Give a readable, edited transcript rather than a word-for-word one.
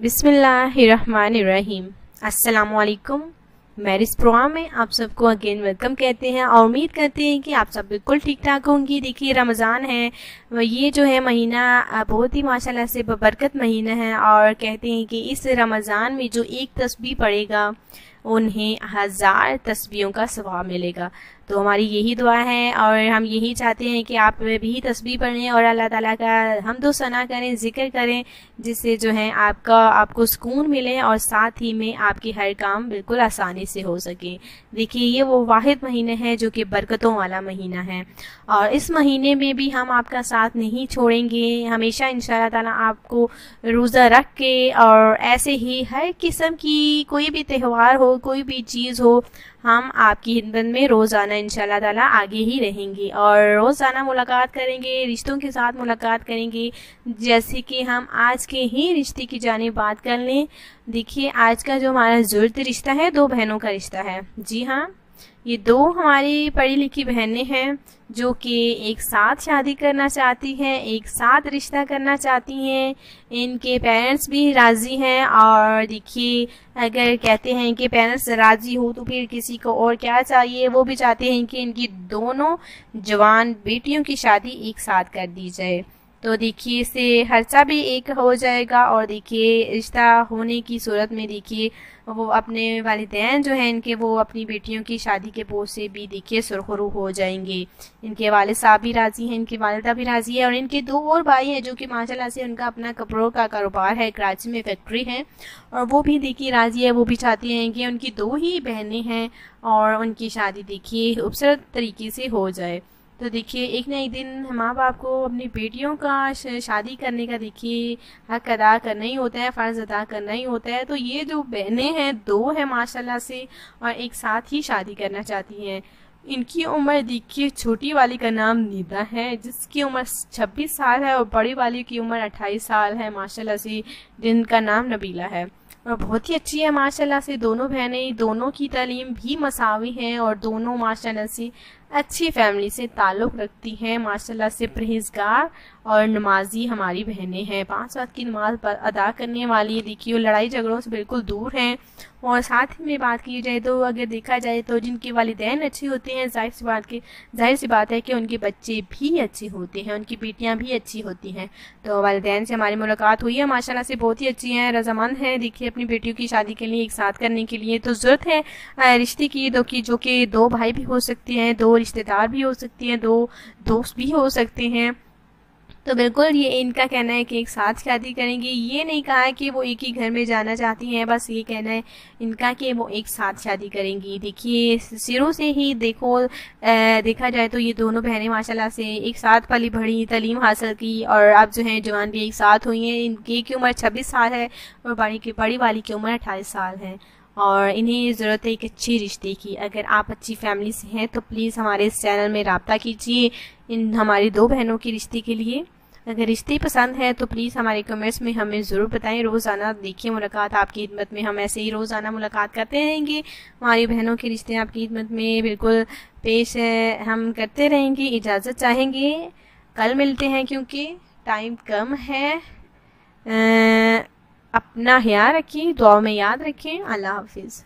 बिस्मिल्लाहिर्रहमानिर्रहीम। अस्सलामुअलैकुम। Marriage programme में आप सबको अगेन वेलकम कहते हैं और उम्मीद करते हैं कि आप सब बिल्कुल ठीक ठाक होंगी। देखिए रमज़ान है, ये जो है महीना बहुत ही माशाल्लाह से बरकत महीना है और कहते हैं कि इस रमज़ान में जो एक तस्बीह पढ़ेगा उन्हें 1000 तस्बीहों का सवाब मिलेगा। तो हमारी यही दुआ है और हम यही चाहते हैं कि आप भी तस्बीह पढ़ें और अल्लाह ताला का हम्दो सना करें, जिक्र करें, जिससे जो है आपको सुकून मिले और साथ ही में आपकी हर काम बिल्कुल आसानी से हो सके। देखिए ये वो वाहिद महीने है जो कि बरकतों वाला महीना है और इस महीने में भी हम आपका साथ नहीं छोड़ेंगे। हमेशा इंशाअल्लाह ताला आपको रोज़ा रख के और ऐसे ही हर किस्म की कोई भी त्यौहार हो, कोई भी चीज़ हो, हम आपकी खिदमत में रोज़ाना इंशाअल्लाह ताला आगे ही रहेंगे और रोज़ाना मुलाकात करेंगे, रिश्तों के साथ मुलाकात करेंगे। जैसे कि हम आज के ही रिश्ते की जानिब बात कर लें। देखिए आज का जो हमारा ज़रूरत रिश्ता है, दो बहनों का रिश्ता है। जी हाँ, ये दो हमारी पढ़ी लिखी बहनें हैं जो कि एक साथ शादी करना चाहती हैं, एक साथ रिश्ता करना चाहती हैं। इनके पेरेंट्स भी राज़ी हैं और देखिए अगर कहते हैं कि पेरेंट्स राज़ी हो तो फिर किसी को और क्या चाहिए। वो भी चाहते हैं कि इनकी दोनों जवान बेटियों की शादी एक साथ कर दी जाए। तो देखिए इससे खर्चा भी एक हो जाएगा और देखिए रिश्ता होने की सूरत में देखिए वो अपने वालिदैन जो हैं इनके, वो अपनी बेटियों की शादी के बोझ से भी देखिए सुरखरू हो जाएंगे। इनके वालिद साहब भी राज़ी हैं, इनकी वालिदा भी राज़ी है और इनके दो और भाई हैं जो कि माशाल्लाह से उनका अपना कपड़ों का कारोबार है, कराची में फैक्ट्री है और वो भी देखिए राज़ी है। वो भी चाहती हैं कि उनकी दो ही बहनें हैं और उनकी शादी देखिए खूबसूरत तरीके से हो जाए। तो देखिए एक ना एक दिन माँ बाप को अपनी बेटियों का शादी करने का देखिए हक अदा करना ही होता है, फ़र्ज़ अदा करना ही होता है। तो ये जो बहनें हैं, दो हैं माशाल्लाह से और एक साथ ही शादी करना चाहती हैं। इनकी उम्र देखिए छोटी वाली का नाम निदा है जिसकी उम्र 26 साल है और बड़ी वाली की उम्र 28 साल है माशाल्लाह से, जिनका नाम नबीला है और बहुत ही अच्छी है माशाल्लाह से। दोनों बहनें, दोनों की तालीम भी मसावी हैं और दोनों माशाल्लाह से अच्छी फैमिली से ताल्लुक़ रखती हैं। माशाल्लाह से परहेज़गार और नमाजी हमारी बहनें हैं, 5 वक्त की नमाज पर अदा करने वाली। देखिए लड़ाई झगड़ों से बिल्कुल दूर हैं और साथ में बात की जाए तो अगर देखा जाए तो जिनके वालिदैन अच्छे होते हैं, जाहिर सी बात है कि उनके बच्चे भी अच्छे होते हैं, उनकी बेटियां भी अच्छी होती हैं। तो वालिदैन से हमारी मुलाकात हुई है, माशाल्लाह से बहुत ही अच्छी हैं, रज़ामंद हैं देखिए अपनी बेटियों की शादी के लिए एक साथ करने के लिए। तो ज़रूरत है रिश्ते की जो कि दो भाई भी हो सकते हैं, दो रिश्तेदार भी हो सकती हैं, दो दोस्त भी हो सकते हैं। तो बिल्कुल ये इनका कहना है कि एक साथ शादी करेंगे। ये नहीं कहा है कि वो एक ही घर में जाना चाहती हैं, बस ये कहना है इनका कि वो एक साथ शादी करेंगी। देखिए शुरू से ही देखा जाए तो ये दोनों बहनें माशाल्लाह से एक साथ पली बढ़ी, तालीम हासिल की और अब जो है जवान भी एक साथ हुई हैं। इनकी की उम्र 26 साल है और बड़ी वाली की उम्र 28 साल है और इन्हें ज़रूरत है एक अच्छी रिश्ते की। अगर आप अच्छी फैमिली से हैं तो प्लीज़ हमारे इस चैनल में रब्ता कीजिए इन हमारी दो बहनों की रिश्ते के लिए। अगर रिश्ते पसंद है तो प्लीज़ हमारे कमेंट्स में हमें ज़रूर बताएं। रोज़ाना देखिए मुलाकात आपकी खिदमत में, हम ऐसे ही रोज़ाना मुलाकात करते रहेंगे। हमारी बहनों के रिश्ते आपकी खिदमत में बिल्कुल पेश हम करते रहेंगे। इजाज़त चाहेंगे, कल मिलते हैं क्योंकि टाइम कम है। अपना ख्याल रखिए, दुआ में याद रखें। अल्लाह हाफिज़।